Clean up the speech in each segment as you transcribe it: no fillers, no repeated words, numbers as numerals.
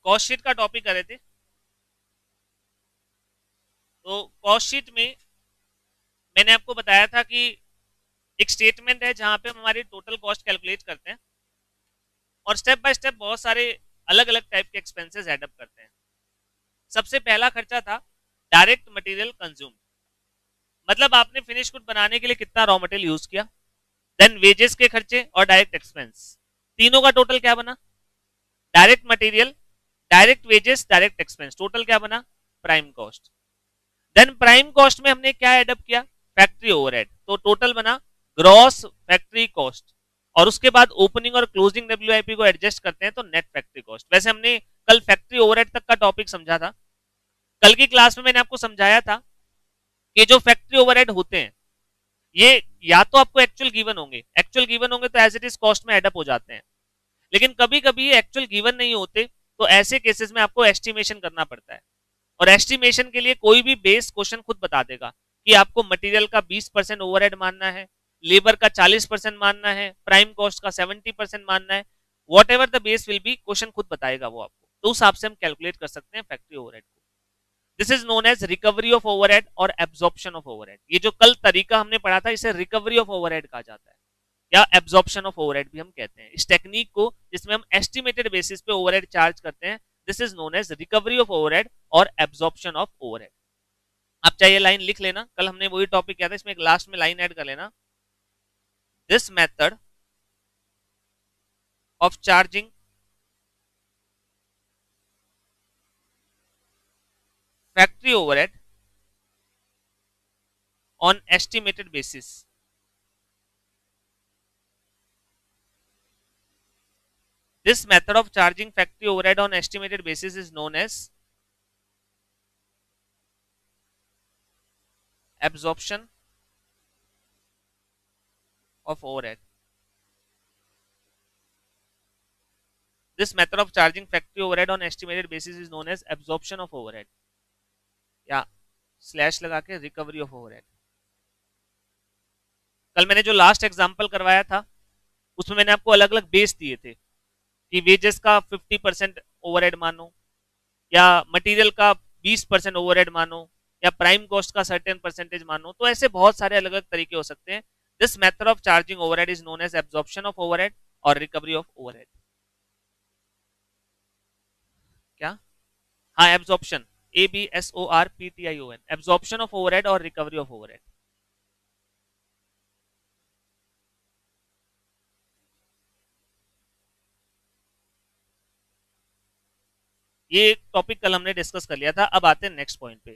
Cost sheet का topic कर रहे थे। तो कॉस्ट शीट में मैंने आपको बताया था कि एक स्टेटमेंट है जहां पे हम हमारी टोटल कॉस्ट कैलकुलेट करते हैं और स्टेप बाय स्टेप बहुत सारे अलग अलग टाइप के एक्सपेंसेस ऐड अप करते हैं। सबसे पहला खर्चा था डायरेक्ट मटेरियल कंज्यूम, मतलब आपने फिनिश गुड बनाने के लिए कितना रॉ मटेरियल यूज किया। देन वेजेस के खर्चे और डायरेक्ट एक्सपेंस, तीनों का टोटल क्या बना, direct material, direct wages, direct expense, total क्या बना, prime cost. Then prime cost में हमने क्या एडअप किया, फैक्ट्री ओवरहेड, तो टोटल बना ग्रॉस फैक्ट्री कॉस्ट। और उसके बाद ओपनिंग और क्लोजिंग डब्ल्यूआईपी को एडजस्ट करते हैं तो नेट फैक्ट्री कॉस्ट। वैसे हमने कल फैक्ट्री ओवरहेड तक का टॉपिक समझा था। कल की क्लास में मैंने आपको समझाया था कि जो फैक्ट्री ओवरहेड होते हैं ये या तो आपको एक्चुअल गिवन होंगे तो एज इट इज कॉस्ट में एडअप हो जाते हैं, लेकिन कभी कभी ये एक्चुअल गिवन नहीं होते, तो ऐसे केसेस में आपको एस्टिमेशन करना पड़ता है। और एस्टिमेशन के लिए कोई भी बेस क्वेश्चन खुद बता देगा कि आपको मटेरियल का 20% ओवरहेड मानना है, लेबर का 40% मानना है, प्राइम कॉस्ट का 70% मानना है। What ever the base will be, question खुद बताएगा वो आपको, तो उस हिसाब से हम कैलकुलेट कर सकते हैं फैक्ट्री ओवरहेड को। This is known as recovery of overhead और एब्जॉर्प्शन ऑफ ओवरहेड। ये जो कल तरीका हमने पढ़ा था इसे रिकवरी ऑफ ओवरहेड कहा जाता है या एब्जॉर्प्शन ऑफ ओवरहेड भी हम कहते हैं। इस टेक्निक को जिसमें हम एस्टिमेटेड बेसिस पे ओवरहेड चार्ज करते हैं, this is known as recovery of overhead और एब्जॉर्प्शन ऑफ ओवरहेड। आप चाहिए लाइन लिख लेना, कल हमने वही टॉपिक किया था, इसमें एक लास्ट में लाइन ऐड कर लेना। This method of charging factory overhead on estimated basis This method of charging factory overhead on estimated basis is known as absorption of overhead. This method of charging factory overhead on estimated basis is known as absorption of overhead या slash लगा के recovery of overhead. कल मैंने जो last example करवाया था उसमें मैंने आपको अलग अलग बेस दिए थे कि वेजेस का 50% ओवरहेड मानो या मटेरियल का 20% ओवरहेड मानो या प्राइम कॉस्ट का सर्टेन परसेंटेज मानो, तो ऐसे बहुत सारे अलग अलग तरीके हो सकते हैं। This method of charging overhead is known as absorption of overhead और रिकवरी ऑफ ओवरहेड। क्या, हाँ absorption, ABSORPTION, absorption of overhead और रिकवरी ऑफ ओवरहेड। ये टॉपिक कल हमने डिस्कस कर लिया था। अब आते हैं नेक्स्ट पॉइंट पे।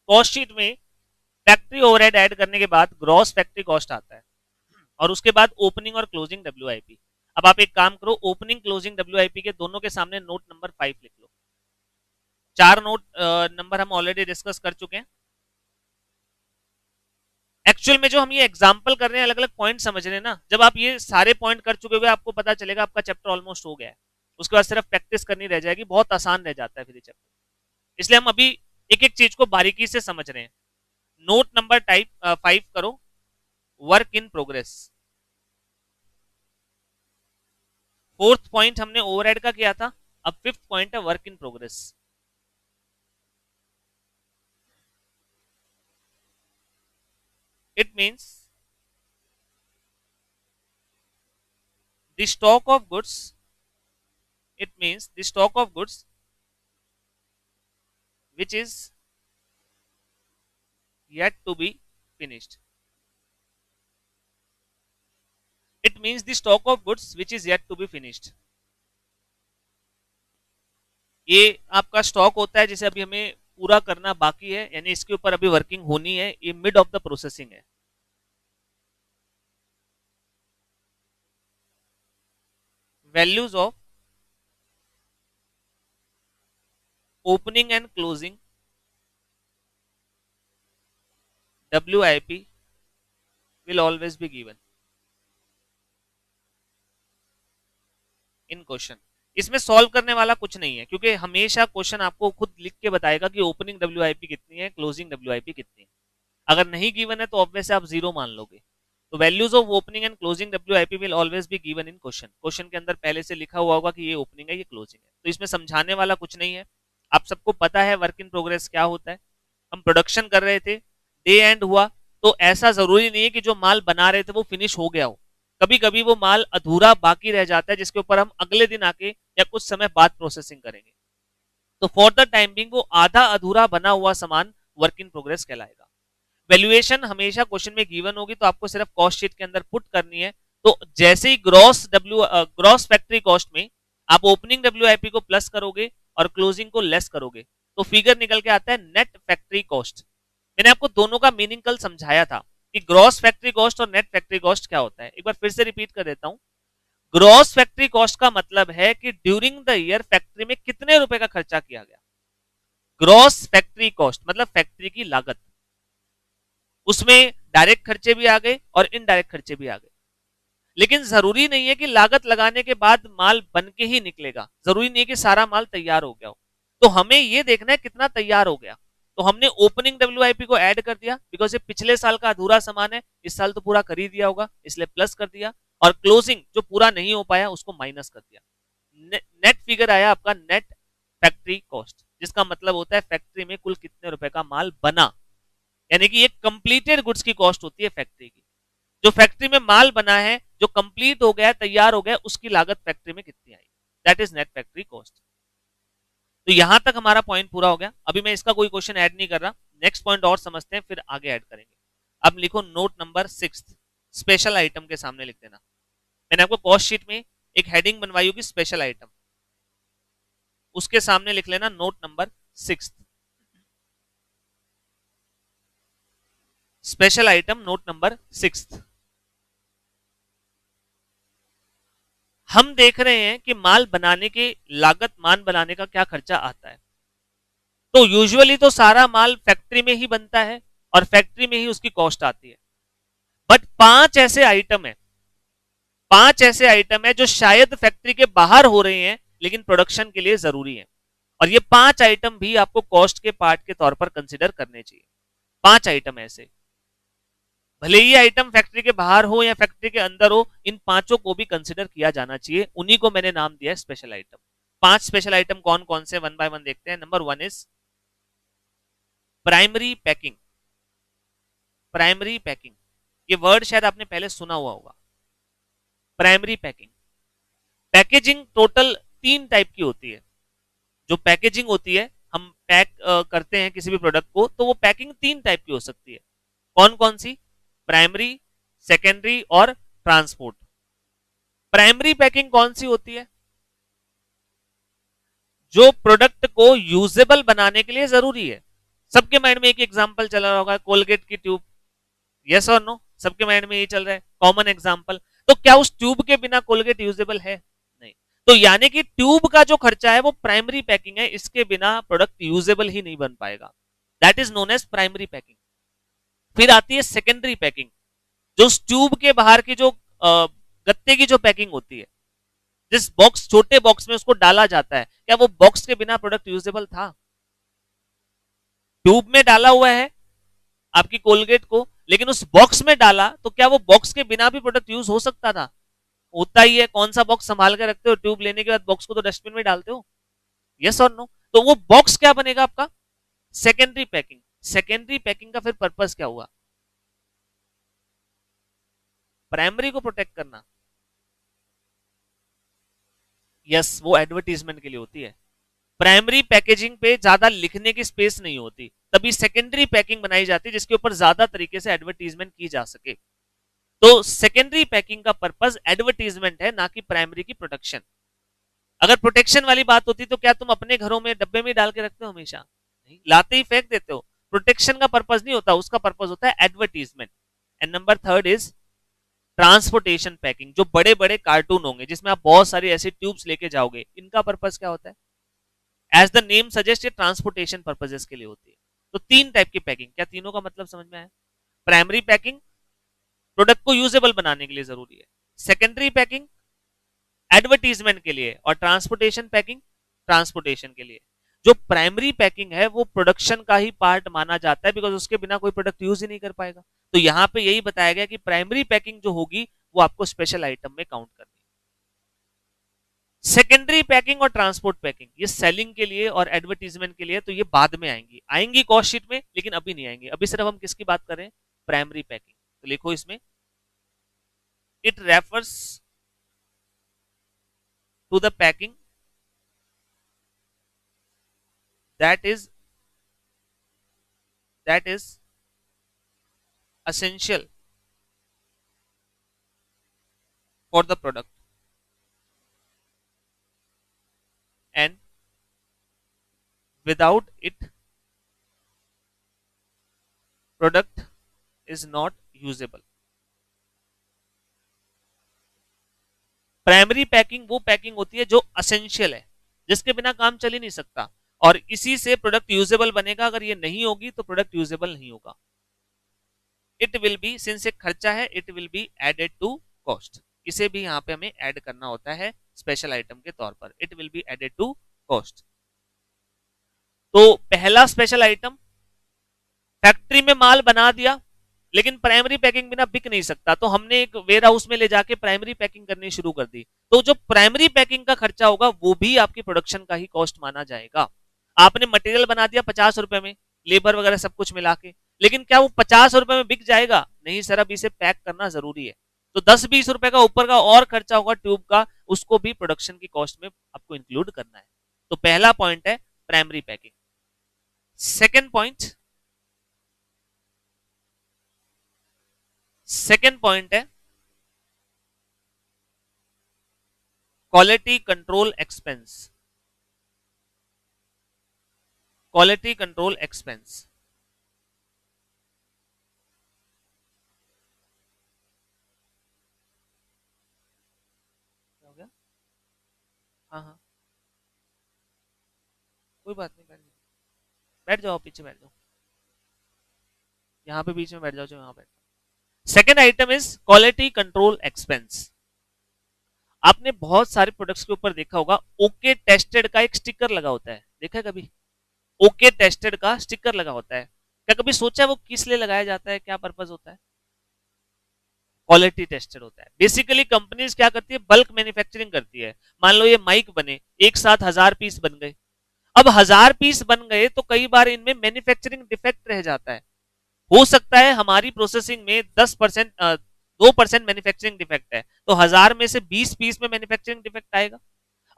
कॉस्ट शीट में फैक्ट्री ओवरहेड ऐड करने के बाद ग्रॉस फैक्ट्री कॉस्ट आता है और उसके बाद ओपनिंग और क्लोजिंग डब्ल्यूआईपी। अब आप एक काम करो, ओपनिंग क्लोजिंग डब्ल्यूआईपी के दोनों के सामने नोट नंबर 5 लिख लो। 4 नोट नंबर हम ऑलरेडी डिस्कस कर चुके हैं। एक्चुअल में जो हम ये एग्जांपल कर रहे हैं अलग अलग पॉइंट समझ रहे हैं ना, जब आप ये सारे पॉइंट कर चुके हो आपको पता चलेगा आपका चैप्टर ऑलमोस्ट हो गया है। उसके बाद सिर्फ प्रैक्टिस करनी रह जाएगी, बहुत आसान रह जाता है फिर ये चैप्टर। इसलिए हम अभी एक एक चीज को बारीकी से समझ रहे हैं। नोट नंबर टाइप 5 करो, work in progress. Fourth point हमने ओवरहेड का किया था, अब फिफ्थ पॉइंट है work in progress. It means the stock of goods, it means the stock of goods which is yet to be finished. It means the stock of goods which is yet to be finished. ये आपका stock होता है जिसे अभी हमें पूरा करना बाकी है, यानी इसके ऊपर अभी वर्किंग होनी है, ये मिड ऑफ द प्रोसेसिंग है। Values of opening and closing WIP will always be given in question। इसमें सॉल्व करने वाला कुछ नहीं है क्योंकि हमेशा क्वेश्चन आपको खुद लिख के बताएगा कि ओपनिंग WIP कितनी है, क्लोजिंग WIP कितनी है। अगर नहीं गिवन है तो ऑब्वियस आप 0 मान लोगे। तो values of opening and closing WIP will always be given in question. Question के अंदर पहले से लिखा हुआ होगा कि ये ओपनिंग है, ये क्लोजिंग है, तो इसमें समझाने वाला कुछ नहीं है। आप सबको पता है वर्क इन प्रोग्रेस क्या होता है। हम प्रोडक्शन कर रहे थे, डे एंड हुआ, तो ऐसा जरूरी नहीं है कि जो माल बना रहे थे वो फिनिश हो गया हो। कभी कभी वो माल अधूरा बाकी रह जाता है जिसके ऊपर हम अगले दिन आके या कुछ समय बाद प्रोसेसिंग करेंगे। तो फॉर द टाइम बिंग वो आधा अधूरा बना हुआ सामान वर्क इन प्रोग्रेस कहलाएगा। वैल्यूएशन हमेशा क्वेश्चन में गिवन होगी, तो आपको सिर्फ कॉस्ट शीट के अंदर पुट करनी है। तो जैसे ही ग्रॉस फैक्ट्री कॉस्ट में आप ओपनिंग WIP को प्लस करोगे और क्लोजिंग को लेस करोगे तो फिगर निकल के आता है नेट फैक्ट्री कॉस्ट। मैंने आपको दोनों का मीनिंग कल समझाया था कि ग्रॉस फैक्ट्री कॉस्ट और नेट फैक्ट्री कॉस्ट क्या होता है। एक बार फिर से रिपीट कर देता हूं। ग्रॉस फैक्ट्री कॉस्ट का मतलब है कि ड्यूरिंग द ईयर फैक्ट्री में कितने रुपए का खर्चा किया गया। ग्रॉस फैक्ट्री कॉस्ट मतलब फैक्ट्री की लागत, उसमें डायरेक्ट खर्चे भी आ गए और इनडायरेक्ट खर्चे भी आ गए। लेकिन जरूरी नहीं है कि लागत लगाने के बाद माल बन के ही निकलेगा, जरूरी नहीं है कि सारा माल तैयार हो गया हो। तो हमें यह देखना है कितना तैयार हो गया। तो हमने ओपनिंग WIP को ऐड कर दिया, बिकॉज ये पिछले साल का अधूरा सामान है, इस साल तो पूरा कर ही दिया होगा इसलिए प्लस कर दिया। और क्लोजिंग जो पूरा नहीं हो पाया उसको माइनस कर दिया। नेट फिगर आया आपका नेट फैक्ट्री कॉस्ट, जिसका मतलब होता है फैक्ट्री में कुल कितने रुपए का माल बना, यानी कि एक कंप्लीटेड गुड्स की कॉस्ट होती है फैक्ट्री की। जो फैक्ट्री में माल बना है, जो कंप्लीट हो गया, तैयार हो गया, उसकी लागत फैक्ट्री में कितनी आई, that is net factory cost. तो यहां तक हमारा पॉइंट पूरा हो गया। अभी मैं इसका कोई क्वेश्चन ऐड नहीं कर रहा, नेक्स्ट पॉइंट और समझते हैं फिर आगे ऐड करेंगे। अब लिखो नोट नंबर 6, स्पेशल आइटम के सामने लिख देना। मैंने आपको कॉस्ट शीट में एक हेडिंग बनवाई होगी स्पेशल आइटम, उसके सामने लिख लेना note number 6, special item note number 6। हम देख रहे हैं कि माल बनाने के लागत, मान बनाने का क्या खर्चा आता है। तो यूजुअली तो सारा माल फैक्ट्री में ही बनता है और फैक्ट्री में ही उसकी कॉस्ट आती है। बट 5 ऐसे आइटम है, 5 ऐसे आइटम है जो शायद फैक्ट्री के बाहर हो रहे हैं लेकिन प्रोडक्शन के लिए जरूरी है। और ये 5 आइटम भी आपको कॉस्ट के पार्ट के तौर पर कंसिडर करने चाहिए। 5 आइटम ऐसे, भले ही आइटम फैक्ट्री के बाहर हो या फैक्ट्री के अंदर हो, इन 5 को भी कंसिडर किया जाना चाहिए। उन्हीं को मैंने नाम दिया है स्पेशल आइटम। 5 स्पेशल आइटम कौन कौन से, वन बाय वन देखते हैं। Number 1 is primary packing. Primary packing, ये वर्ड शायद आपने पहले सुना हुआ होगा। Primary packing, packaging total 3 type की होती है। जो पैकेजिंग होती है, हम पैक करते हैं किसी भी प्रोडक्ट को, तो वो पैकिंग 3 टाइप की हो सकती है। कौन कौन सी? प्राइमरी, सेकेंडरी और ट्रांसपोर्ट। प्राइमरी पैकिंग कौन सी होती है? जो प्रोडक्ट को यूजेबल बनाने के लिए जरूरी है। सबके माइंड में एक एग्जांपल चल रहा होगा, कोलगेट की ट्यूब। यस और नो? सबके माइंड में ये चल रहा है, कॉमन एग्जांपल। तो क्या उस ट्यूब के बिना कोलगेट यूजेबल है? नहीं। तो यानी कि ट्यूब का जो खर्चा है वो प्राइमरी पैकिंग है, इसके बिना प्रोडक्ट यूजेबल ही नहीं बन पाएगा। That is known as primary packing. फिर आती है सेकेंडरी पैकिंग, जो ट्यूब के बाहर की जो गत्ते की जो पैकिंग होती है, जिस बॉक्स, छोटे बॉक्स में उसको डाला जाता है, क्या वो बॉक्स के बिना प्रोडक्ट यूजेबल था? ट्यूब में डाला हुआ है आपकी कोलगेट को, लेकिन उस बॉक्स में डाला, तो क्या वो बॉक्स के बिना भी प्रोडक्ट यूज हो सकता था? होता ही है। कौन सा बॉक्स संभाल के रखते हो? ट्यूब लेने के बाद बॉक्स को तो डस्टबिन में डालते हो। यस और नो? तो वो बॉक्स क्या बनेगा आपका? Secondary packing. सेकेंडरी पैकिंग का फिर पर्पस क्या हुआ? प्राइमरी को प्रोटेक्ट करना। यस, वो एडवर्टीजमेंट के लिए होती है। प्राइमरी पैकेजिंग पे ज्यादा लिखने की स्पेस नहीं होती, तभी सेकेंडरी पैकिंग बनाई जाती है जिसके ऊपर ज्यादा तरीके से एडवर्टीजमेंट की जा सके। तो सेकेंडरी पैकिंग का पर्पस एडवर्टीजमेंट है, ना कि प्राइमरी की प्रोटेक्शन। अगर प्रोटेक्शन वाली बात होती तो क्या तुम अपने घरों में डब्बे में डाल के रखते हो? हमेशा नहीं, लाते ही फेंक देते हो। प्रोटेक्शन का पर्पस नहीं होता, उसका पर्पस होता है advertisement. And number 3 is transportation packing. जो बड़े बड़े कार्टून होंगे जिसमें आप बहुत सारी ऐसी ट्यूब्स लेके जाओगे, इनका पर्पस क्या होता है? एज द नेम सजेस्ट, ये ट्रांसपोर्टेशन पर्पजेस के लिए होती है। तो 3 टाइप की पैकिंग, क्या तीनों का मतलब समझ में आया? प्राइमरी पैकिंग प्रोडक्ट को यूजेबल बनाने के लिए जरूरी है, सेकेंडरी पैकिंग एडवर्टीजमेंट के लिए, और ट्रांसपोर्टेशन पैकिंग ट्रांसपोर्टेशन के लिए। जो प्राइमरी पैकिंग है वो प्रोडक्शन का ही पार्ट माना जाता है, बिकॉज उसके बिना कोई प्रोडक्ट यूज ही नहीं कर पाएगा। तो यहां पे यही बताया गया कि प्राइमरी पैकिंग जो होगी वो आपको स्पेशल आइटम में काउंट करनी है। सेकेंडरी पैकिंग और ट्रांसपोर्ट पैकिंग ये सेलिंग के लिए और एडवर्टीजमेंट के लिए, तो ये बाद में आएंगी कॉस्ट शीट में, लेकिन अभी नहीं आएंगी। अभी सिर्फ हम किसकी बात कर रहे हैं, प्राइमरी पैकिंग। तो लिखो इसमें, it refers to the packing that is essential for the product and without it product is not usable। Primary packing वो पैकिंग होती है जो असेंशियल है, जिसके बिना काम चल ही नहीं सकता, और इसी से प्रोडक्ट यूजेबल बनेगा। अगर ये नहीं होगी तो प्रोडक्ट यूजेबल नहीं होगा। इट विल बी, सिंस एक खर्चा है, it will be added to cost. इसे भी यहाँ पे हमें ऐड करना होता है स्पेशल आइटम के तौर पर। It will be added to cost. तो पहला स्पेशल आइटम, फैक्ट्री में माल बना दिया लेकिन प्राइमरी पैकिंग बिना बिक नहीं सकता, तो हमने एक वेयर हाउस में ले जाके प्राइमरी पैकिंग करनी शुरू कर दी। तो जो प्राइमरी पैकिंग का खर्चा होगा वो भी आपकी प्रोडक्शन का ही कॉस्ट माना जाएगा। आपने मटेरियल बना दिया 50 रुपए में, लेबर वगैरह सब कुछ मिला के, लेकिन क्या वो 50 रुपए में बिक जाएगा? नहीं सर, अब इसे पैक करना जरूरी है। तो 10-20 रुपए का ऊपर का और खर्चा होगा ट्यूब का, उसको भी प्रोडक्शन की कॉस्ट में आपको इंक्लूड करना है। तो पहला पॉइंट है प्राइमरी पैकिंग। सेकेंड पॉइंट है quality control expense. Quality control expense, क्या हो गया? हाँ हाँ, कोई बात नहीं, बैठ जाओ, पीछे बैठ जाओ, यहाँ पे बीच में बैठ जाओ, जो यहाँ बैठ। Second item is quality control expense. आपने बहुत सारे प्रोडक्ट्स के ऊपर देखा होगा ओके टेस्टेड का एक स्टिकर लगा होता है, देखा है कभी? ओके टेस्टेड का स्टिकर लगा होता है, क्या कभी सोचा है वो किस लिए लगाया जाता है, क्या पर्पस होता है? क्वालिटी टेस्टेड होता है। बेसिकली कंपनीज क्या करती है, बल्क मैन्युफैक्चरिंग करती है। मान लो ये माइक बने, एक साथ 1000 पीस बन गए। अब 1000 पीस बन गए तो कई बार इनमें मैन्युफैक्चरिंग डिफेक्ट रह जाता है। हो सकता है हमारी प्रोसेसिंग में 10% 2% मैन्युफैक्चरिंग डिफेक्ट है, तो 1000 में से 20 पीस में मैन्युफैक्चरिंग डिफेक्ट आएगा।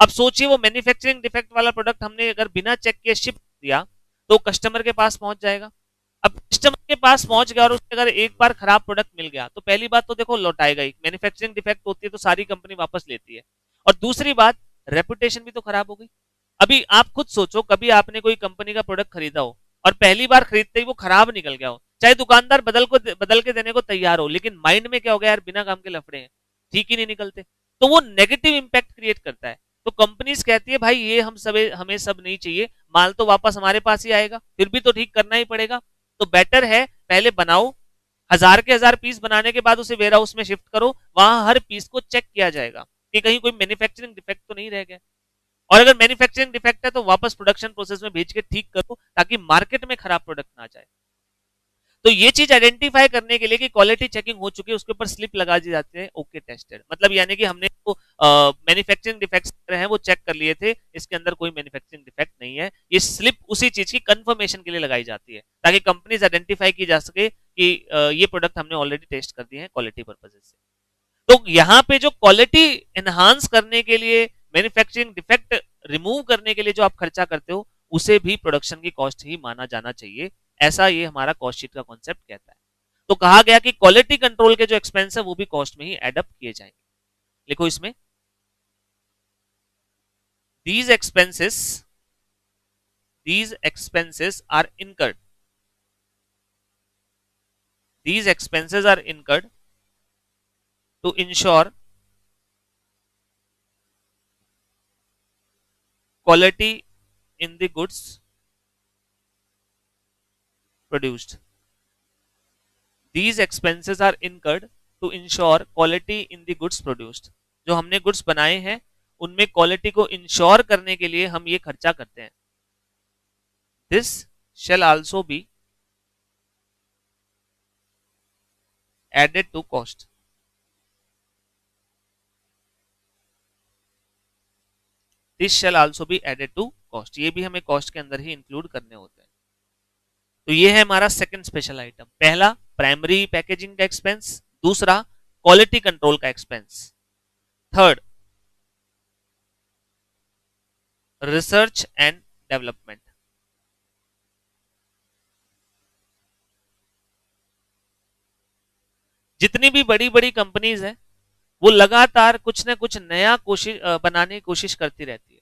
अब सोचिए वो मैन्युफैक्चरिंग डिफेक्ट वाला प्रोडक्ट हमने अगर बिना चेक किए शिप दिया तो कस्टमर के पास पहुंच जाएगा। अब कस्टमर के पास पहुंच गया और उससे अगर एक बार खराब प्रोडक्ट मिल गया तो पहली बात तो देखो लौटाएगा ही, मैन्युफैक्चरिंग डिफेक्ट होती है तो सारी कंपनी वापस लेती है, और दूसरी बात रेपुटेशन भी तो खराब हो गई। अभी आप खुद सोचो, कभी आपने कोई कंपनी का प्रोडक्ट खरीदा हो और पहली बार खरीदते ही वो खराब निकल गया हो, चाहे दुकानदार बदल के देने को तैयार हो, लेकिन माइंड में क्या हो गया, यार बिना काम के लफड़े हैं, ठीक ही नहीं निकलते, तो वो नेगेटिव इंपैक्ट क्रिएट करता है। तो कंपनीज कहती है भाई ये हमें सब नहीं चाहिए, माल तो वापस हमारे पास ही आएगा, फिर भी तो ठीक करना ही पड़ेगा। तो बेटर है पहले बनाओ, 1000 के 1000 पीस बनाने के बाद उसे वेयर हाउस में शिफ्ट करो, वहां हर पीस को चेक किया जाएगा कि कहीं कोई मैन्युफैक्चरिंग डिफेक्ट तो नहीं रह गया, और अगर मैन्युफैक्चरिंग डिफेक्ट है तो वापस प्रोडक्शन प्रोसेस में भेज के ठीक करो ताकि मार्केट में खराब प्रोडक्ट ना जाए। तो ये चीज आइडेंटिफाई करने के लिए कि क्वालिटी चेकिंग हो चुकी है उसके ऊपर स्लिप लगा दी जाती है ओके टेस्टेड, मतलब यानी कि हमने जो मैन्युफैक्चरिंग डिफेक्ट्स हैं वो चेक कर लिए थे, इसके अंदर कोई मैन्युफैक्चरिंग डिफेक्ट नहीं है। ये स्लिप उसी चीज की कंफर्मेशन के लिए लगाई जाती है ताकि कंपनीज आइडेंटिफाई की जा सके कि ये प्रोडक्ट हमने ऑलरेडी टेस्ट कर दिए हैं क्वालिटी पर्पजेज से। तो यहाँ पे जो क्वालिटी एनहांस करने के लिए, मैन्युफैक्चरिंग डिफेक्ट रिमूव करने के लिए जो आप खर्चा करते हो उसे भी प्रोडक्शन की कॉस्ट ही माना जाना चाहिए, ऐसा ये हमारा कॉस्ट शीट का कॉन्सेप्ट कहता है। तो कहा गया कि क्वालिटी कंट्रोल के जो एक्सपेंस है वो भी कॉस्ट में ही एडअप किए जाएंगे। लिखो इसमें, these expenses are incurred, these expenses are incurred to ensure quality in the goods produced, these expenses are incurred to ensure quality in the goods produced। जो हमने गुड्स बनाए हैं उनमें क्वालिटी को इंश्योर करने के लिए हम ये खर्चा करते हैं। This shall also be added to cost. This shall also be added to cost. ये भी हमें कॉस्ट के अंदर ही इंक्लूड करने होते हैं. तो ये है हमारा सेकंड स्पेशल आइटम. पहला प्राइमरी पैकेजिंग का एक्सपेंस, दूसरा क्वालिटी कंट्रोल का expense, third research and development. जितनी भी बड़ी बड़ी कंपनीज है वो लगातार कुछ ना कुछ नया कोशिश बनाने की कोशिश करती रहती है.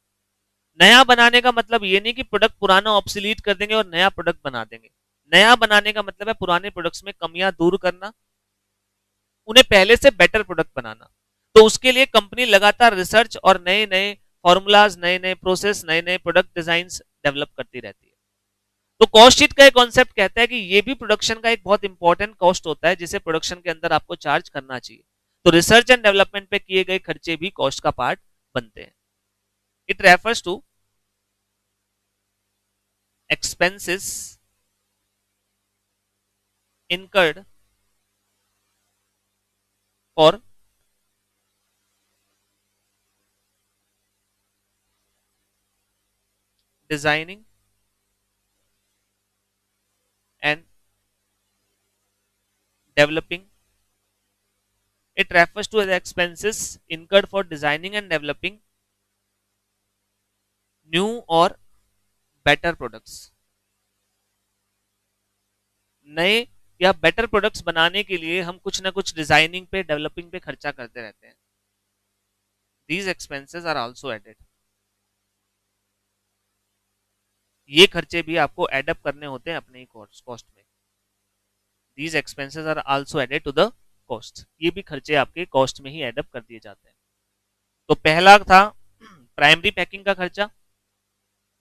नया बनाने का मतलब ये नहीं कि प्रोडक्ट पुराना ऑब्सोलीट कर देंगे और नया प्रोडक्ट बना देंगे. नया बनाने का मतलब है पुराने प्रोडक्ट्स में कमियां दूर करना, उन्हें पहले से बेटर प्रोडक्ट बनाना. तो उसके लिए कंपनी लगातार रिसर्च और नए नए फॉर्मूलाज, नए नए प्रोसेस, नए नए प्रोडक्ट डिजाइन डेवलप करती रहती है. तो कॉस्ट शीट का एक कॉन्सेप्ट कहता है कि ये भी प्रोडक्शन का एक बहुत इंपॉर्टेंट कॉस्ट होता है जिसे प्रोडक्शन के अंदर आपको चार्ज करना चाहिए. तो रिसर्च एंड डेवलपमेंट पे किए गए खर्चे भी कॉस्ट का पार्ट बनते हैं. It refers to expenses incurred for designing and developing. It refers to the expenses incurred for designing and developing new or better products. नए या बेटर प्रोडक्ट्स बनाने के लिए हम कुछ ना कुछ डिजाइनिंग पे, डेवलपिंग पे खर्चा करते रहते हैं. These expenses are also added. ये खर्चे भी आपको एडअप करने होते हैं अपने कॉस्ट में. These expenses are also added to the cost. ये भी खर्चे आपके कॉस्ट में ही एडअप कर दिए जाते हैं. तो पहला था प्राइमरी पैकिंग का खर्चा,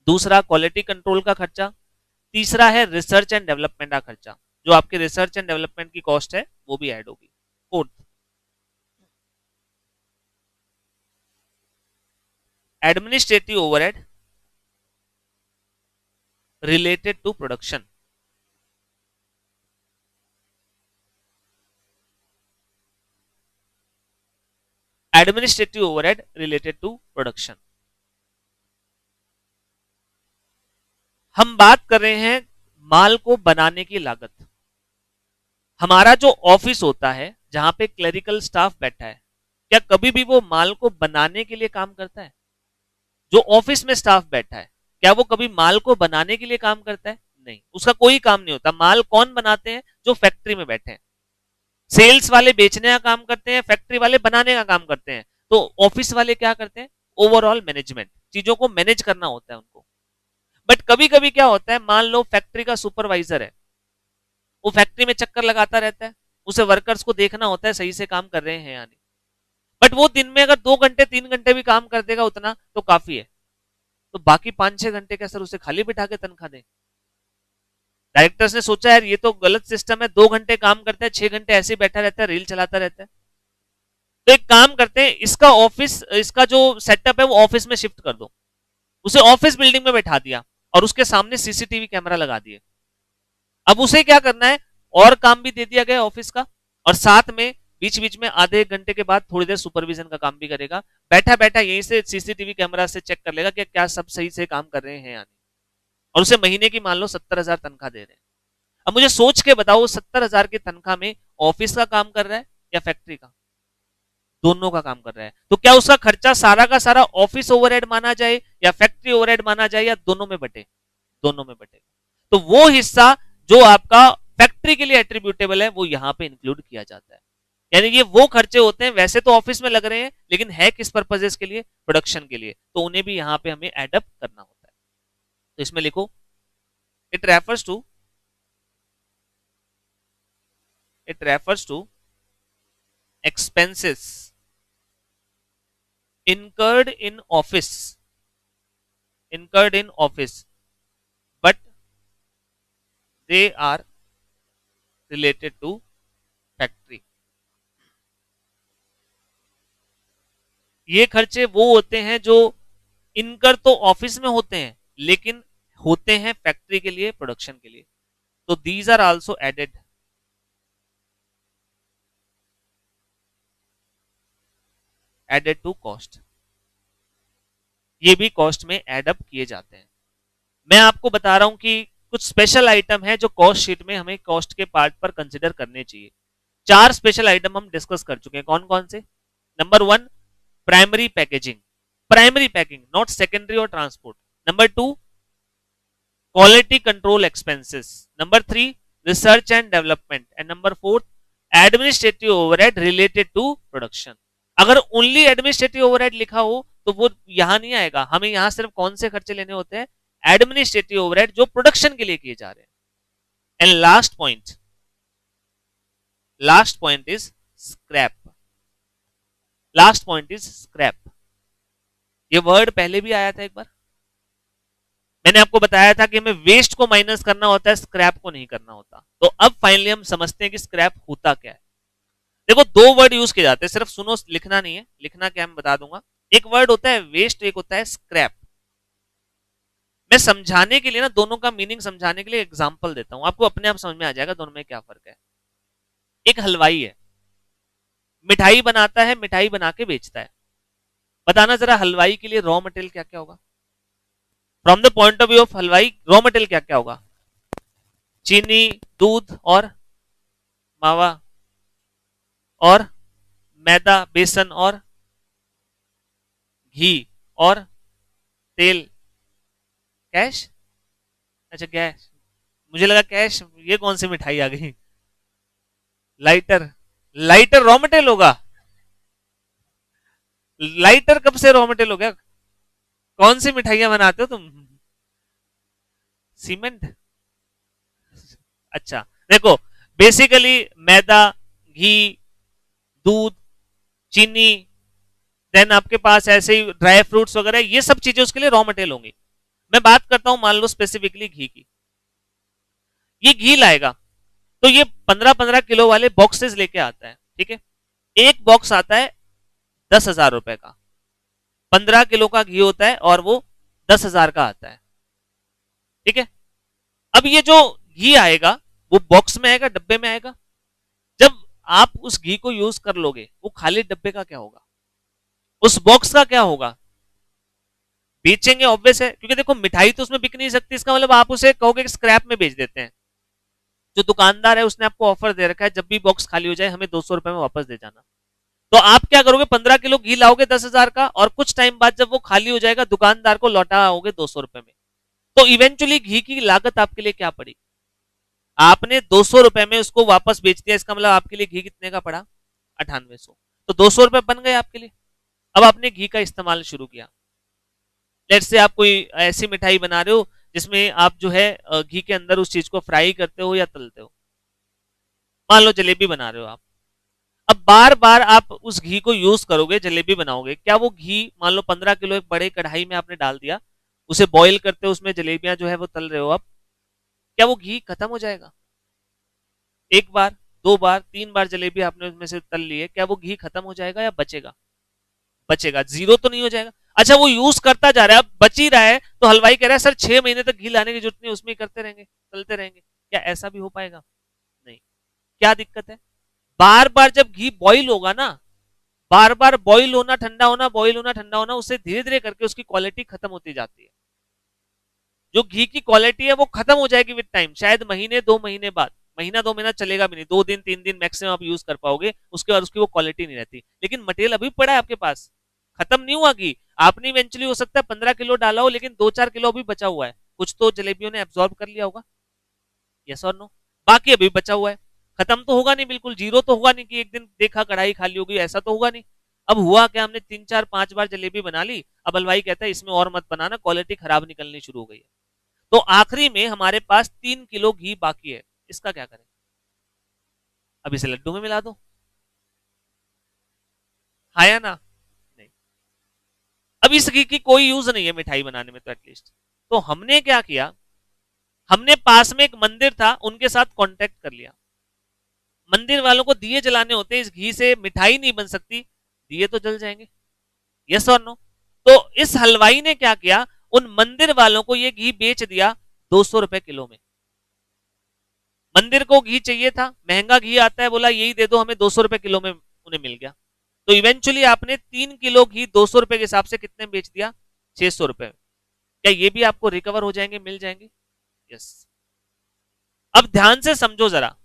दूसरा क्वालिटी कंट्रोल का खर्चा, तीसरा है रिसर्च एंड डेवलपमेंट का खर्चा. जो आपके रिसर्च एंड डेवलपमेंट की कॉस्ट है वो भी ऐड होगी. Fourth administrative overhead related to production. Administrative overhead related to production. हम बात कर रहे हैं माल को बनाने की लागत. हमारा जो ऑफिस होता है जहां पे क्लरिकल स्टाफ बैठा है, क्या कभी भी वो माल को बनाने के लिए काम करता है? जो ऑफिस में स्टाफ बैठा है क्या वो कभी माल को बनाने के लिए काम करता है? नहीं, उसका कोई काम नहीं होता. माल कौन बनाते हैं? जो फैक्ट्री में बैठे हैं. सेल्स वाले बेचने का काम करते हैं, फैक्ट्री वाले बनाने का काम करते हैं. तो ऑफिस वाले क्या करते हैं? ओवरऑल मैनेजमेंट, चीजों को मैनेज करना होता है उनको. बट कभी कभी क्या होता है, मान लो फैक्ट्री का सुपरवाइजर है, वो फैक्ट्री में चक्कर लगाता रहता है, उसे वर्कर्स को देखना होता है सही से काम कर रहे हैं या नहीं. बट वो दिन में अगर 2 घंटे 3 घंटे भी काम कर देगा उतना तो काफी है. तो बाकी 5-6 घंटे क्या सर उसे खाली बिठा के तनख्वाह दें? डायरेक्टर्स ने सोचा यार ये तो गलत सिस्टम है, 2 घंटे काम करता है, 6 घंटे ऐसे ही बैठा रहता है, रील चलाता रहता है. तो एक काम करते हैं, इसका ऑफिस, इसका जो सेटअप है वो ऑफिस में शिफ्ट कर दो. उसे ऑफिस बिल्डिंग में बैठा दिया और उसके सामने सीसीटीवी कैमरा लगा दिए. अब उसे क्या करना है, और काम भी दे दिया गया ऑफिस का, और साथ में बीच बीच में आधे 1 घंटे के बाद थोड़ी देर सुपरविजन का काम भी करेगा. बैठा बैठा यहीं से सीसीटीवी कैमरा से चेक कर लेगा कि क्या सब सही से काम कर रहे हैं या नहीं. और उसे महीने की मान लो 70,000 तनख्वाह दे रहे हैं. अब मुझे सोच के बताओ 70,000 की तनख्वाह में ऑफिस का काम कर रहा है या फैक्ट्री का? दोनों का काम कर रहा है. तो क्या उसका खर्चा सारा का सारा ऑफिस ओवरहेड माना जाए या फैक्ट्री ओवरहेड माना जाए, या दोनों में बटे? दोनों में बटेगा. तो वो हिस्सा जो आपका फैक्ट्री के लिए एट्रीब्यूटेबल है वो यहां पे इंक्लूड किया जाता है. यानी ये वो खर्चे होते हैं, वैसे तो ऑफिस में लग रहे हैं लेकिन है किस पर्पजेस के लिए? प्रोडक्शन के लिए. तो उन्हें भी यहां पे हमें एडअप करना होता है. तो इसमें लिखो it refers to expenses incurred in office but they are related to factory. ये खर्चे वो होते हैं जो इनकर तो ऑफिस में होते हैं लेकिन होते हैं फैक्ट्री के लिए, प्रोडक्शन के लिए। तो these are also added to cost, ये भी कॉस्ट में एड अप किए जाते हैं। मैं आपको बता रहा हूं कि कुछ स्पेशल आइटम है जो कॉस्ट शीट में हमें कॉस्ट के पार्ट पर कंसिडर करने चाहिए। 4 स्पेशल आइटम हम डिस्कस कर चुके हैं, कौन कौन से? Number 1, primary packaging, primary packing, not secondary और transport. Number 2, quality control expenses. Number 3, research and development. And number 4, administrative overhead related to production. अगर ओनली एडमिनिस्ट्रेटिव ओवरहेड लिखा हो तो वो यहां नहीं आएगा, हमें यहां सिर्फ कौन से खर्चे लेने होते हैं? एडमिनिस्ट्रेटिव ओवरहेड जो प्रोडक्शन के लिए किए जा रहे हैं। And last point is scrap. Last point is scrap. ये वर्ड पहले भी आया था एक बार, मैंने आपको बताया था कि हमें वेस्ट को माइनस करना होता है, स्क्रैप को नहीं करना होता। तो अब फाइनली हम समझते हैं कि स्क्रैप होता क्या है। देखो, 2 वर्ड यूज किए जाते हैं, सिर्फ सुनो, लिखना नहीं है, लिखना क्या मैं बता दूंगा। एक वर्ड होता है वेस्ट, एक होता है स्क्रैप। मैं समझाने के लिए ना, दोनों का मीनिंग समझाने के लिए एग्जांपल देता हूं, आपको अपने आप समझ में आ जाएगा दोनों में क्या फर्क है। एक हलवाई है, मिठाई बनाता है, मिठाई बना के बेचता है। बताना जरा हलवाई के लिए रॉ मटेरियल क्या क्या होगा? From the point of view of हलवाई, रॉ मटेरियल क्या क्या होगा? चीनी, दूध और मावा और मैदा, बेसन और घी और तेल। कैश? अच्छा कैश, मुझे लगा कैश, ये कौन सी मिठाई आ गई? लाइटर, लाइटर रॉ मटेरियल होगा? लाइटर कब से रॉ मटेरियल हो गया? कौन सी मिठाइयां बनाते हो तुम? सीमेंट? अच्छा, देखो, बेसिकली मैदा, घी, दूध, चीनी, देन आपके पास ऐसे ही ड्राई फ्रूट्स वगैरह, ये सब चीजें उसके लिए रॉ मटेरियल होंगी। मैं बात करता हूं मान लो स्पेसिफिकली घी की। ये घी लाएगा तो ये 15-15 किलो वाले बॉक्सेस लेके आता है, ठीक है? एक बॉक्स आता है 10,000 रुपए का, 15 किलो का घी होता है और वो 10,000 का आता है, ठीक है? अब ये जो घी आएगा वो बॉक्स में आएगा, डब्बे में आएगा। जब आप उस घी को यूज कर लोगे, वो खाली डब्बे का क्या होगा? उस बॉक्स का क्या होगा? बेचेंगे, ऑब्वियस है, क्योंकि देखो मिठाई तो उसमें बिक नहीं सकती, इसका मतलब आप उसे कहोगे कि स्क्रैप में बेच देते हैं। जो दुकानदार है उसने आपको ऑफर दे रखा है, जब भी बॉक्स खाली हो जाए हमें 200 रुपए में वापस दे जाना। तो आप क्या करोगे? 15 किलो घी लाओगे 10,000 का, और कुछ टाइम बाद जब वो खाली हो जाएगा दुकानदार को लौटा आओगे 200 रुपए में। तो इवेंचुअली घी की लागत आपके लिए क्या पड़ी? आपने 200 रुपए में उसको वापस बेच दिया, इसका मतलब आपके लिए घी कितने का पड़ा? 9800। तो 200 रुपए बन गए आपके लिए। अब आपने घी का इस्तेमाल शुरू किया। लेट्स से आप कोई ऐसी मिठाई बना रहे हो जिसमें आप जो है घी के अंदर उस चीज को फ्राई करते हो या तलते हो। मान लो जलेबी बना रहे हो आप। अब बार बार आप उस घी को यूज करोगे, जलेबी बनाओगे, क्या वो घी, मान लो 15 किलो एक बड़े कढ़ाई में आपने डाल दिया, उसे बॉईल करते हो, उसमें जलेबियां जो है वो तल रहे हो आप, क्या वो घी खत्म हो जाएगा? एक बार, 2 बार, 3 बार जलेबी आपने उसमें से तल ली है, क्या वो घी खत्म हो जाएगा या बचेगा? बचेगा, जीरो तो नहीं हो जाएगा। अच्छा, वो यूज करता जा रहा है, अब बच ही रहा है, तो हलवाई कह रहा है सर 6 महीने तक घी लाने की जरूरत नहीं, उसमें ही करते रहेंगे, चलते रहेंगे। क्या ऐसा भी हो पाएगा? नहीं। क्या दिक्कत है? बार बार जब घी बॉईल होगा ना, बार बार बॉईल होना, ठंडा होना, बॉईल होना, ठंडा होना, उससे धीरे धीरे करके उसकी क्वालिटी खत्म होती जाती है। जो घी की क्वालिटी है वो खत्म हो जाएगी विद टाइम, शायद महीने 2 महीने बाद, महीना 2 महीना चलेगा भी नहीं, 2 दिन 3 दिन मैक्सिमम आप यूज कर पाओगे, उसके बाद उसकी वो क्वालिटी नहीं रहती। लेकिन मटेरियल अभी पड़ा है आपके पास, खत्म नहीं हुआ घी। आपने इवेंचुअली हो सकता है 15 किलो डाला हो, लेकिन 2-4 किलो अभी बचा हुआ है, कुछ तो जलेबियों ने एब्जॉर्ब कर लिया होगा, यस और नो? बाकी अभी बचा हुआ है, खत्म तो होगा नहीं, बिल्कुल जीरो तो होगा नहीं कि एक दिन देखा कढ़ाई खाली होगी, ऐसा तो होगा नहीं। अब हुआ क्या, हमने 3-4-5 बार जलेबी बना ली, अब हलवाई कहता है इसमें और मत बनाना, क्वालिटी खराब निकलनी शुरू हो गई है। तो आखिरी में हमारे पास 3 किलो घी बाकी है, इसका क्या करें? अब इसे लड्डू में मिला दो, हाँ या ना? नहीं। अब इस घी की कोई यूज नहीं है मिठाई बनाने में, तो एटलीस्ट, तो हमने क्या किया, हमने पास में एक मंदिर था, उनके साथ कांटेक्ट कर लिया। मंदिर वालों को दिए जलाने होते हैं, इस घी से मिठाई नहीं बन सकती, दिए तो जल जाएंगे, यस और नो? तो इस हलवाई ने क्या किया, उन मंदिर वालों को ये घी बेच दिया 200 रुपए किलो में। मंदिर को घी चाहिए था, महंगा घी आता है, बोला यही दे दो हमें, 200 रुपए किलो में उन्हें मिल गया। तो इवेंचुअली आपने 3 किलो घी 200 रुपए के हिसाब से कितने में बेच दिया? 600 रुपए में। क्या ये भी आपको रिकवर हो जाएंगे, मिल जाएंगे? यस। अब ध्यान से समझो जरा,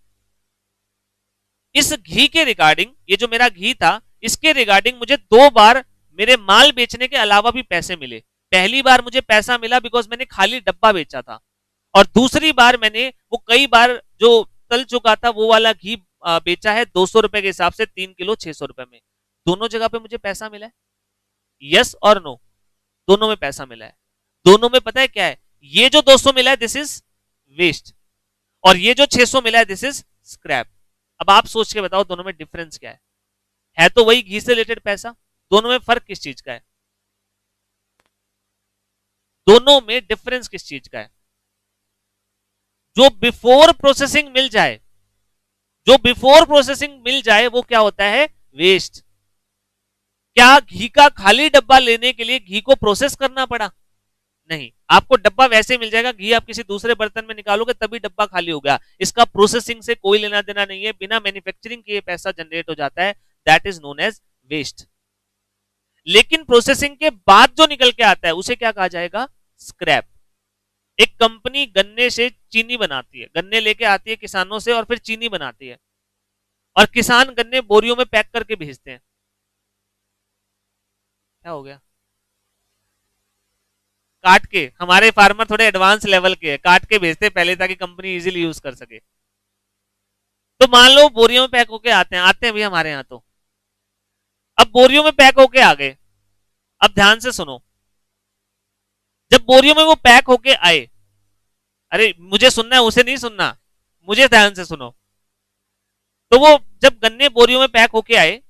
इस घी के रिगार्डिंग, ये जो मेरा घी था इसके रिगार्डिंग मुझे 2 बार मेरे माल बेचने के अलावा भी पैसे मिले। पहली बार मुझे पैसा मिला बिकॉज मैंने खाली डब्बा बेचा था, और दूसरी बार मैंने वो कई बार जो तल चुका था वो वाला घी बेचा है 200 रुपए के हिसाब से 3 किलो 600 रुपए में। दोनों जगह पे मुझे पैसा मिला है, यस और नो? दोनों में पैसा मिला है। दोनों में पता है क्या है, ये जो 200 मिला है दिस इज वेस्ट, और ये जो 600 मिला है दिस इज स्क्रैप। अब आप सोच के बताओ दोनों में डिफरेंस क्या है तो वही घी से रिलेटेड पैसा, दोनों में फर्क किस चीज का है? दोनों में डिफरेंस किस चीज का है? जो बिफोर प्रोसेसिंग मिल जाए, जो बिफोर प्रोसेसिंग मिल जाए वो क्या होता है? वेस्ट। क्या घी का खाली डब्बा लेने के लिए घी को प्रोसेस करना पड़ा? नहीं, आपको डब्बा वैसे मिल जाएगा, घी आप किसी दूसरे बर्तन में निकालोगे तभी डब्बा खाली हो गया। इसका प्रोसेसिंग से कोई लेना देना नहीं है, बिना मैन्युफैक्चरिंग के पैसा जनरेट हो जाता है, that is known as waste. लेकिन प्रोसेसिंग के बाद जो निकल के आता है उसे क्या कहा जाएगा? स्क्रैप। एक कंपनी गन्ने से चीनी बनाती है, गन्ने लेके आती है किसानों से और फिर चीनी बनाती है, और किसान गन्ने बोरियों में पैक करके भेजते हैं। क्या हो गया? काट के, हमारे फार्मर थोड़े एडवांस लेवल के हैं, काट के भेजते पहले ताकि कंपनी इजीली यूज कर सके। तो मान लो बोरियों में पैक होके आते हैं भी हमारे यहाँ। तो अब बोरियों में पैक होके आ गए, अब ध्यान से सुनो, जब बोरियों में वो पैक होके आए, अरे मुझे सुनना है, उसे नहीं सुनना, मुझे ध्यान से सुनो। तो वो जब गन्ने बोरियों में पैक होके आए,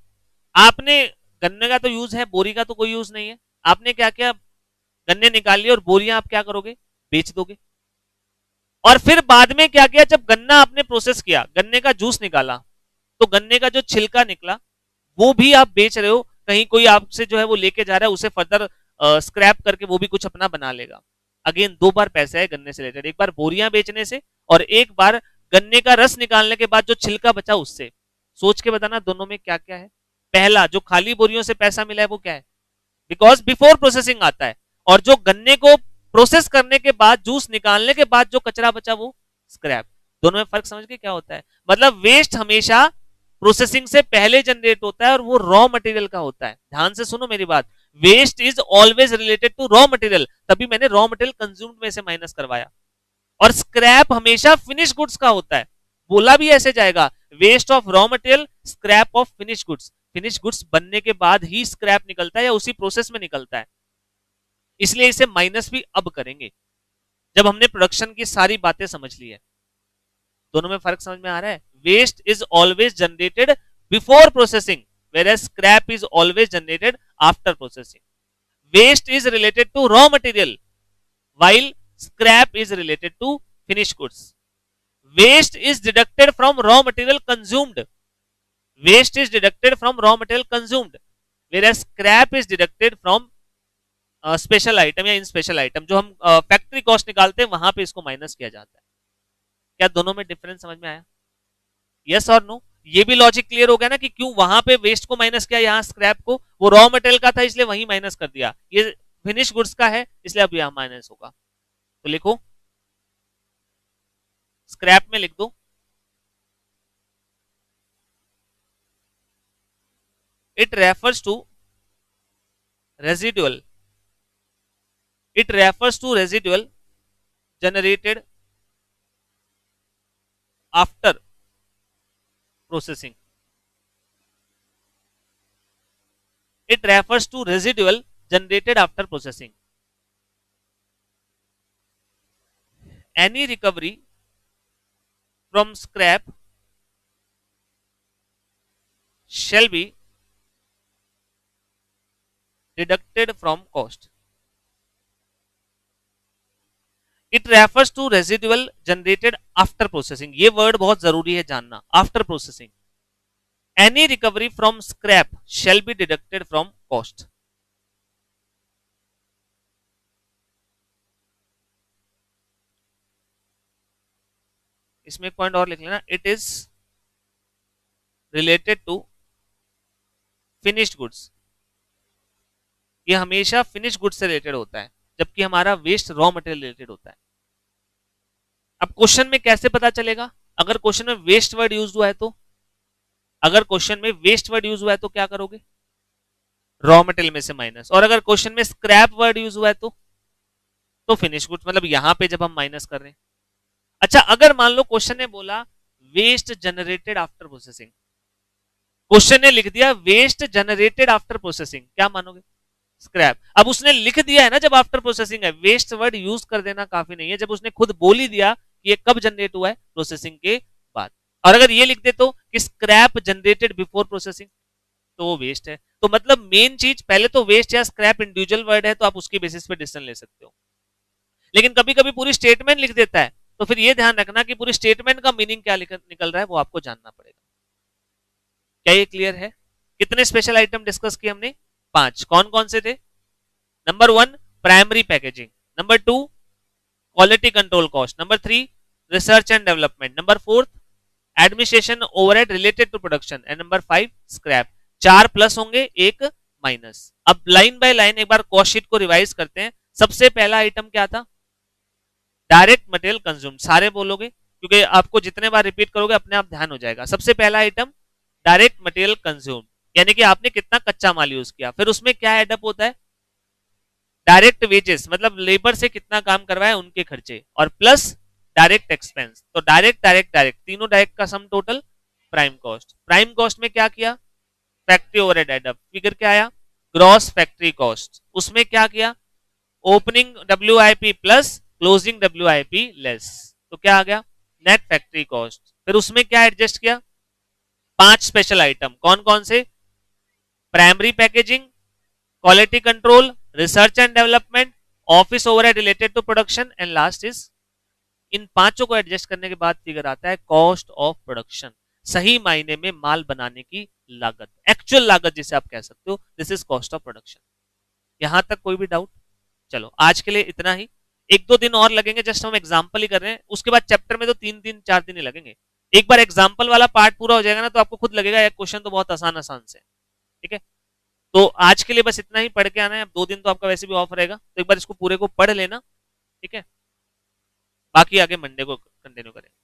आपने, गन्ने का तो यूज है, बोरी का तो कोई यूज नहीं है, आपने क्या किया? गन्ने निकाल लिए और बोरियां आप क्या करोगे? बेच दोगे। और फिर बाद में क्या किया? जब गन्ना आपने प्रोसेस किया, गन्ने का जूस निकाला, तो गन्ने का जो छिलका निकला वो भी आप बेच रहे हो। कहीं कोई आपसे जो है वो लेके जा रहा है, उसे फर्दर स्क्रैप करके वो भी कुछ अपना बना लेगा। अगेन 2 बार पैसा है गन्ने से रिलेटेड, एक बार बोरियां बेचने से और एक बार गन्ने का रस निकालने के बाद जो छिलका बचा उससे। सोच के बताना दोनों में क्या क्या है। पहला जो खाली बोरियों से पैसा मिला है वो क्या है? बिकॉज बिफोर प्रोसेसिंग आता है, और जो गन्ने को प्रोसेस करने के बाद, जूस निकालने के बाद जो कचरा बचा वो स्क्रैप। दोनों में फर्क समझ के क्या होता है? मतलब वेस्ट हमेशा प्रोसेसिंग से पहले जनरेट होता है और वो रॉ मटेरियल का होता है। ध्यान से सुनो मेरी बात, waste is always related to raw material, तभी मैंने रॉ मटेरियल कंज्यूम्ड में से माइनस करवाया। और स्क्रैप हमेशा फिनिश गुड्स का होता है, बोला भी ऐसे जाएगा, waste of raw material, scrap of finish goods. Finish goods बनने के बाद ही स्क्रैप निकलता है या उसी प्रोसेस में निकलता है, इसलिए इसे माइनस भी अब करेंगे जब हमने प्रोडक्शन की सारी बातें समझ ली है। दोनों में फर्क समझ में आ रहा है? Waste is always generated before processing, whereas scrap is always generated after processing. Waste is related to raw material, while scrap is related to finished goods. Waste is deducted from raw material consumed. Waste is deducted from raw material consumed, whereas scrap is deducted from special item या इन special item, जो हम factory cost निकालते हैं वहां पे इसको minus किया जाता है। क्या दोनों में डिफरेंस समझ में आया? यस और नो? ये भी लॉजिक क्लियर हो गया ना कि क्यों वहां पे वेस्ट को माइनस किया, यहाँ स्क्रैप को? वो रॉ मटेरियल का था इसलिए वहीं माइनस कर दिया, ये फिनिश गुड्स का है इसलिए अब यहाँ माइनस होगा। तो लिखो, स्क्रैप में लिख दो it refers to residual, it refers to residual generated after processing. It refers to residual generated after processing. Any recovery from scrap shall be deducted from cost. It refers to residual generated after processing, ये word बहुत जरूरी है जानना, after processing. Any recovery from scrap shall be deducted from cost. इसमें एक point और लिख लेना, it is related to finished goods. ये हमेशा फिनिश गुड्स से रिलेटेड होता है, जबकि हमारा वेस्ट रॉ मटेरियल रिलेटेड होता है। अब क्वेश्चन में कैसे पता चलेगा? अगर क्वेश्चन में वेस्ट वर्ड यूज हुआ है तो, अगर क्वेश्चन में वेस्ट वर्ड यूज हुआ है तो क्या करोगे? रॉ मटेरियल में से माइनस। और अगर क्वेश्चन में स्क्रैप वर्ड यूज हुआ है तो फिनिश गुड्स, मतलब यहां पे जब हम माइनस कर रहे हैं। अच्छा, अगर मान लो क्वेश्चन ने बोला waste generated after processing, question ने लिख दिया वेस्ट जनरेटेड आफ्टर प्रोसेसिंग, क्या मानोगे? स्क्रैप। अब उसने लिख दिया है ना, जब आफ्टर प्रोसेसिंग है, वेस्ट वर्ड यूज कर देना काफी नहीं है, जब उसने खुद बोल ही दिया कि ये कब जनरेट हुआ है, प्रोसेसिंग के बाद। और अगर ये लिख दे तो कि स्क्रैप जनरेटेड बिफोर प्रोसेसिंग, तो वो वेस्ट है। तो मतलब मेन चीज, पहले तो वेस्ट या स्क्रैप इंडिविजुअल वर्ड है तो आप उसके बेसिस पे डिसीजन ले सकते हो, लेकिन कभी कभी पूरी स्टेटमेंट लिख देता है, तो फिर ये ध्यान रखना कि पूरी स्टेटमेंट का मीनिंग क्या निकल रहा है वो आपको जानना पड़ेगा। क्या ये क्लियर है? कितने स्पेशल आइटम डिस्कस किए हमने? 5। कौन कौन से थे? Number 1 primary packaging, number 2 quality control cost, number 3 research and development, number 4 administration overhead related to production, and number 5 scrap. 4 plus होंगे, 1 माइनस। अब लाइन बाय लाइन एक बार कॉस्ट शीट को रिवाइज करते हैं। सबसे पहला आइटम क्या था? Direct material consume. सारे बोलोगे क्योंकि आपको जितने बार रिपीट करोगे अपने आप ध्यान हो जाएगा। सबसे पहला आइटम डायरेक्ट मटेरियल कंज्यूम, यानी कि आपने कितना कच्चा माल यूज किया। फिर उसमें क्या एडअप होता है? डायरेक्ट वेजेस, मतलब लेबर से कितना काम करवाया उनके खर्चे, और प्लस डायरेक्ट एक्सपेंस। तो डायरेक्ट डायरेक्ट डायरेक्ट, तीनों डायरेक्ट का sum total prime cost. Prime cost में क्या किया? फैक्ट्री ओवरहेड एडअप, फिगर क्या आया? Gross factory cost. उसमें क्या किया? Opening WIP plus closing WIP less, तो क्या आ गया? Net factory cost. फिर उसमें क्या एडजस्ट किया? 5 स्पेशल आइटम, कौन कौन से? Primary packaging, quality control, research and development, office overhead related to production, and last is. इन पांचों को एडजस्ट करने के बाद फिगर आता है कॉस्ट ऑफ प्रोडक्शन, सही मायने में माल बनाने की लागत, एक्चुअल लागत जिसे आप कह सकते हो। This is cost of production. यहां तक कोई भी डाउट? चलो आज के लिए इतना ही। 1-2 दिन और लगेंगे, जस्ट हम एग्जाम्पल ही कर रहे हैं। उसके बाद चैप्टर में तो 3 दिन 4 दिन ही लगेंगे। एक बार एग्जाम्पल वाला पार्ट पूरा हो जाएगा ना, तो आपको खुद लगेगा एक क्वेश्चन तो बहुत आसान आसान से। ठीक है, तो आज के लिए बस इतना ही पढ़ के आना है। अब 2 दिन तो आपका वैसे भी ऑफ रहेगा, तो एक बार इसको पूरे को पढ़ लेना। ठीक है, बाकी आगे मंडे को कंटिन्यू करेंगे।